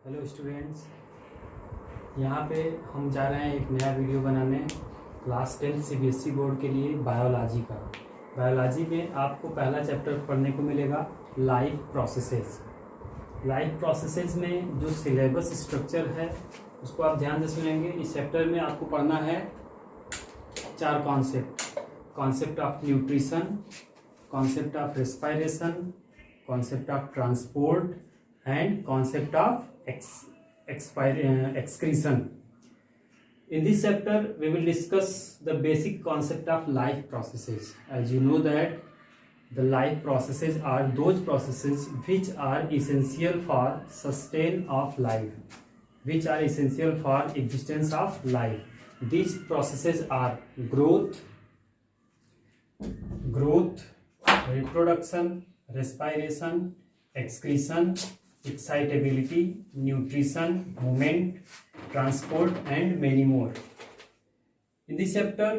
Hello students, यहाँ पे हम जा रहे हैं एक नया वीडियो बनाने क्लास 10 सीबीएसई बोर्ड के लिए बायोलॉजी का। बायोलॉजी में आपको पहला चैप्टर पढ़ने को मिलेगा लाइफ प्रोसेसेस। लाइफ प्रोसेसेस में जो सिलेबस स्ट्रक्चर है उसको आप ध्यान से सुनेंगे। इस चैप्टर में आपको पढ़ना है 4 concept of nutrition, concept of respiration, concept of transport and concept of excretion. In this chapter we will discuss the basic concept of life processes. As you know that the life processes are those processes which are essential for sustain of life, which are essential for existence of life. These processes are growth, reproduction, respiration, excretion, excitability, nutrition, movement, transport, and many more. In this chapter,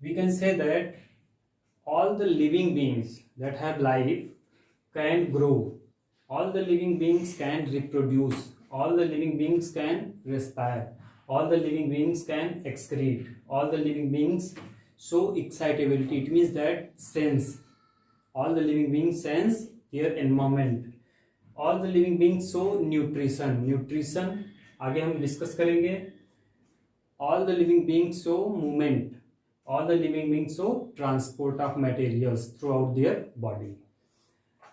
we can say that all the living beings that have life can grow, all the living beings can reproduce, all the living beings can respire, all the living beings can excrete, all the living beings show excitability. It means that sense. All the living beings sense their environment. All the living beings show nutrition आगे हम discuss करेंगे. All the living beings show movement. All the living beings show transport of materials throughout their body.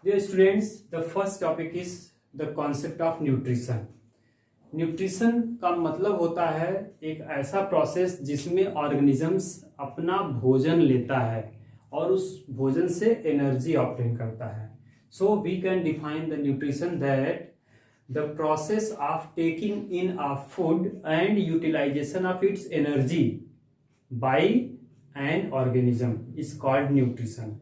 Dear students, the first topic is the concept of nutrition. Nutrition का मतलब होता है एक ऐसा process जिसमें ऑर्गेनिजम्स अपना भोजन लेता है और उस भोजन से एनर्जी ऑब्टेन करता है. So we can define the nutrition that the process of taking in a food and utilization of its energy by an organism is called nutrition.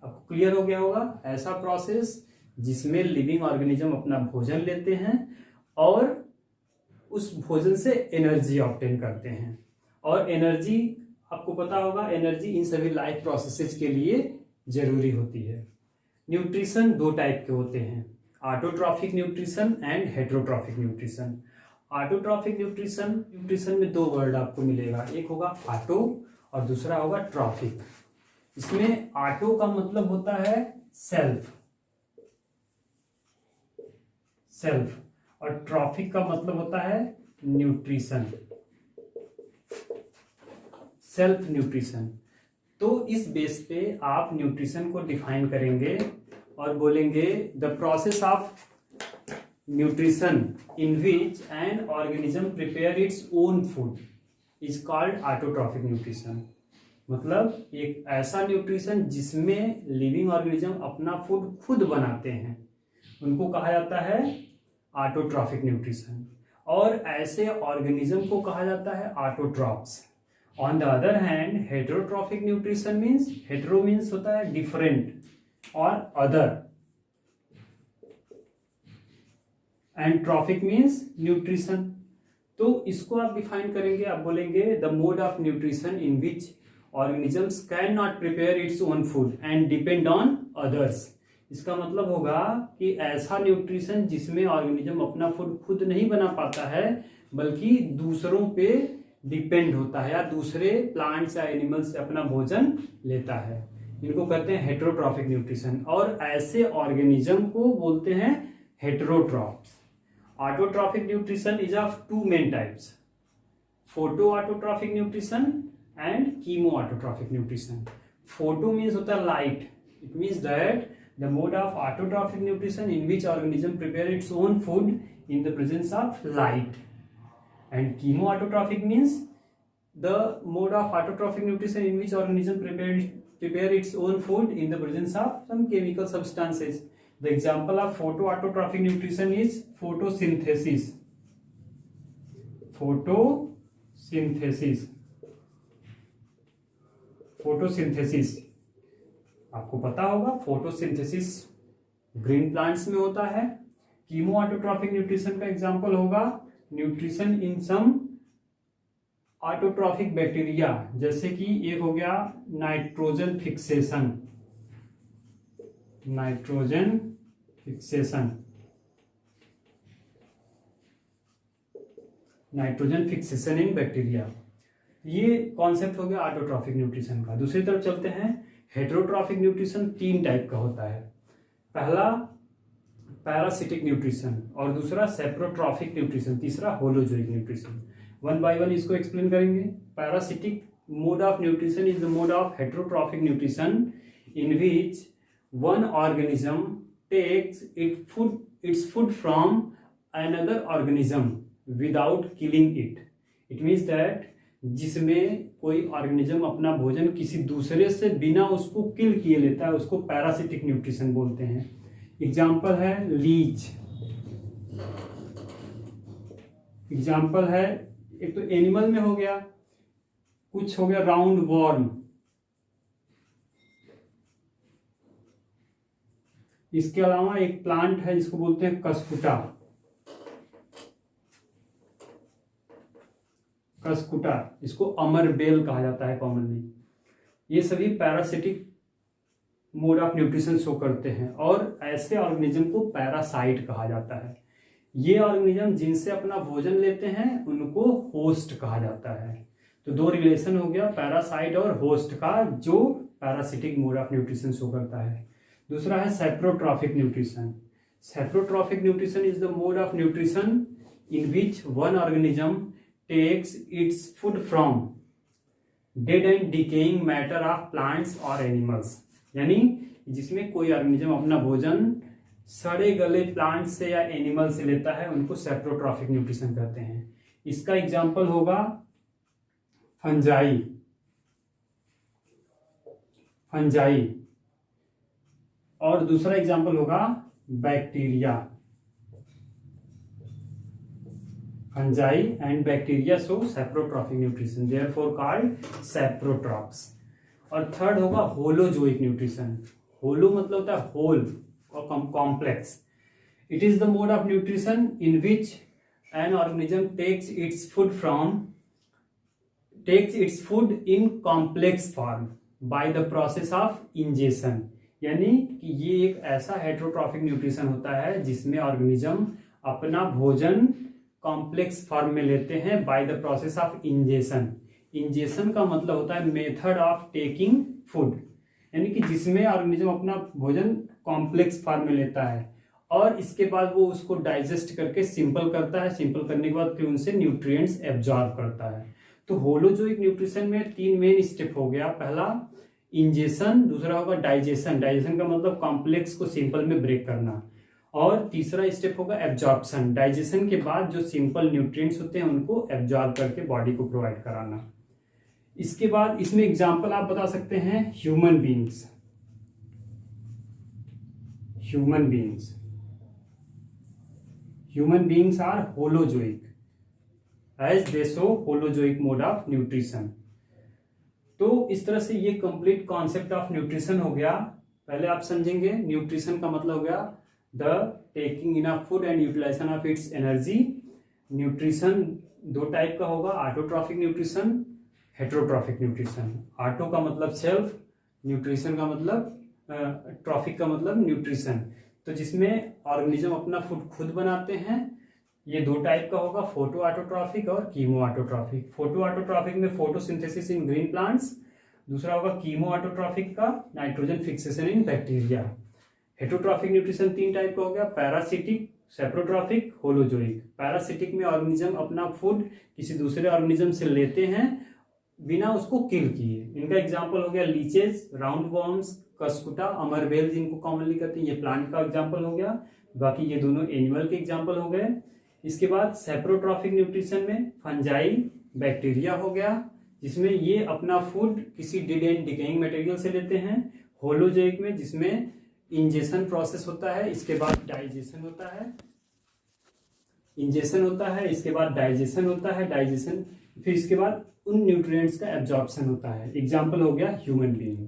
अब क्लियर हो गया होगा. ऐसा प्रोसेस जिसमें लिविंग ऑर्गेनिज्म अपना भोजन लेते हैं और उस भोजन से एनर्जी ऑब्टेन करते हैं. और एनर्जी आपको पता होगा, एनर्जी इन सभी लाइफ प्रोसेसेस के लिए जरूरी होती है. न्यूट्रिशन 2 टाइप के होते हैं, autotrophic nutrition and heterotrophic nutrition. Autotrophic nutrition में 2 वर्ड आपको मिलेगा, एक होगा ऑटो और दूसरा होगा ट्रॉफिक. इसमें ऑटो का मतलब होता है सेल्फ और ट्रॉफिक का मतलब होता है न्यूट्रिशन, सेल्फ न्यूट्रिशन. तो इस बेस पे आप न्यूट्रिशन को डिफाइन करेंगे और बोलेंगे the process of nutrition in which an organism prepare its own food is called autotrophic nutrition. मतलब एक ऐसा न्यूट्रिशन जिसमें लिविंग ऑर्गेनिज्म अपना फूड खुद बनाते हैं उनको कहा जाता है ऑटोट्रॉफिक न्यूट्रिशन. और ऐसे ऑर्गेनिज्म को कहा जाता है autotrophs. On the other hand, heterotrophic nutrition means, hetero means होता है different or other, and trophic means nutrition. तो इसको आप डिफाइन करेंगे, आप बोलेंगे the mode of nutrition in which organisms cannot prepare its own food and depend on others. इसका मतलब होगा कि ऐसा न्यूट्रिशन जिसमें ऑर्गेनिज्म अपना फूड खुद नहीं बना पाता है बल्कि दूसरों पे डिपेंड होता है या दूसरे प्लांट्स या एनिमल्स से अपना भोजन लेता है. इनको कहते हैं हेटेरोट्रॉफिक न्यूट्रिशन. और ऐसे ऑर्गेनिज्म को बोलते हैं heterotrophs. Autotrophic nutrition is of 2 main types, photo autotrophic nutrition and chemo autotrophic nutrition. Photo means होता है light. It means that the mode of autotrophic nutrition in which organism prepare its own food in the presence of light. And chemoautotrophic means the mode of autotrophic nutrition in which organism prepare its own food in the presence of some chemical substances. The example of photoautotrophic nutrition is photosynthesis. Photosynthesis आपको पता होगा, photosynthesis green plants में होता है. Chemoautotrophic nutrition का example होगा nutrition in some autotrophic bacteria, जैसे कि एक हो गया nitrogen fixation. Nitrogen fixation in bacteria. ये कॉन्सेप्ट हो गया ऑटोट्रॉफिक न्यूट्रिशन का। दूसरी तरफ चलते हैं, हेटेरोट्रॉफिक न्यूट्रिशन 3 टाइप का होता है। पहला पैरासिटिक न्यूट्रिशन और दूसरा सेप्रोट्रॉफिक न्यूट्रिशन, तीसरा holozoic nutrition. One by one इसको एक्सप्लेन करेंगे। Parasitic mode of nutrition is the mode of heterotrophic nutrition in which one organism takes its food from another organism without killing it. It means that जिसमें कोई organism अपना भोजन किसी दूसरे से बिना उसको किल किए लेता है, उसको पैरासिटिक न्यूट्रिशन बोलते हैं। एग्जाम्पल है लीच, एग्जाम्पल है, एक तो एनिमल में हो गया, कुछ हो गया राउंड वॉर्म, इसके अलावा एक प्लांट है जिसको बोलते हैं कसकुटा, कसकुटा, इसको अमरबेल कहा जाता है कॉमनली। ये सभी parasitic mode of nutrition show करते हैं और ऐसे ऑर्गेनिज्म को पैरासाइट कहा जाता है। ये ऑर्गेनिज्म जिनसे अपना भोजन लेते हैं उनको होस्ट कहा जाता है। तो 2 रिलेशन हो गया पैरासाइट और होस्ट का, जो parasitic mode of nutrition show करता है। दूसरा है saprotrophic nutrition. Saprotrophic nutrition is the mode of nutrition in which one organism takes its food from dead and decaying matter of plants और एनिमल्स। यानी जिसमें कोई ऑर्गेनिज्म अपना भोजन सड़े गले प्लांट से या एनिमल से लेता है, उनको सेप्रोट्रॉफिक न्यूट्रिशन कहते हैं। इसका एग्जाम्पल होगा फंजाई, फंजाई, और दूसरा एग्जाम्पल होगा bacteria. Fungi and bacteria show saprotrophic nutrition, therefore called saprotrophs. और थर्ड होगा होलोजोइक न्यूट्रिशन। होलो मतलब होता है होल और complex. It is the mode of nutrition in which an organism takes its food in complex form by the process of ingestion. यानी कि ये एक ऐसा हेटेरोट्रॉफिक न्यूट्रिशन होता है जिसमें ऑर्गेनिज्म अपना भोजन कॉम्प्लेक्स फॉर्म में लेते हैं bye the process of ingestion. Ingestion का मतलब होता है मेथड ऑफ टेकिंग फूड, यानी कि जिसमें ऑर्गेनिज्म अपना भोजन कॉम्प्लेक्स फॉर्म में लेता है और इसके बाद वो उसको डाइजेस्ट करके सिंपल करता है। सिंपल करने के बाद फिर उनसे न्यूट्रिएंट्स एब्जॉर्ब करता है। तो होलोजोइक न्यूट्रिशन में 3 मेन स्टेप हो गया। पहला इंजेशन, दूसरा होगा डाइजेशन, डाइजेशन का मतलब कॉम्प्लेक्स को सिंपल में ब्रेक करना, और तीसरा स्टेप होगा एब्जॉर्प्शन। डाइजेशन के बाद जो सिंपल न्यूट्रिएंट्स होते हैं उनको एब्जॉर्ब करके बॉडी को प्रोवाइड कराना। इसके बाद इसमें एग्जांपल आप बता सकते हैं human beings, human beings, human beings are holozoic as they show holozoic mode of nutrition. तो इस तरह से ये कंप्लीट कॉन्सेप्ट ऑफ न्यूट्रिशन हो गया। पहले आप समझेंगे न्यूट्रिशन का मतलब हो गया the taking in of food and utilization of its energy. Nutrition 2 type का होगा, autotrophic nutrition, heterotrophic nutrition. Auto का मतलब सेल्फ, न्यूट्रिशन का मतलब ट्रॉफिक का मतलब न्यूट्रिशन। तो जिसमें ऑर्गेनिज्म अपना फूड खुद बनाते हैं। ये 2 टाइप का होगा, फोटो ऑटोट्रॉफिक और कीमो ऑटोट्रॉफिक। फोटो ऑटोट्रॉफिक में फोटोसिंथेसिस इन ग्रीन प्लांट्स, दूसरा होगा कीमो ऑटोट्रॉफिक का nitrogen fixation in bacteria. Heterotrophic nutrition 3 type का हो गया, पैरासिटिक, सेप्रोट्रॉफिक, होलोजोइक। पैरासिटिक में ऑर्गेनिज्म अपना फूड किसी दूसरे ऑर्गेनिज्म से लेते हैं बिना उसको किल किए। इनका एग्जाम्पल हो गया लीचेस, राउंड वॉर्म्स, कसकुटा, अमरबेल जिनको कॉमनली कहते हैं, ये प्लांट का एग्जाम्पल हो गया। बाकी ये दोनों एनिमल के एग्जाम्पल हो गए। इसके बाद सेप्रोट्रॉफिक न्यूट्रिशन में फंजाई, बैक्टीरिया हो गया, जिसमें ये अपना फूड किसी डेड एंड डिकेइंग मटेरियल से लेते हैं। होलोजोइक में जिसमें इंजेशन प्रोसेस होता है, इसके बाद डाइजेशन होता है, इंजेशन होता है, इसके बाद डाइजेशन होता है, डाइजेशन फिर इसके बाद उन न्यूट्रिएंट्स का एब्जॉर्प्शन होता है। एग्जाम्पल हो गया ह्यूमन बीइंग।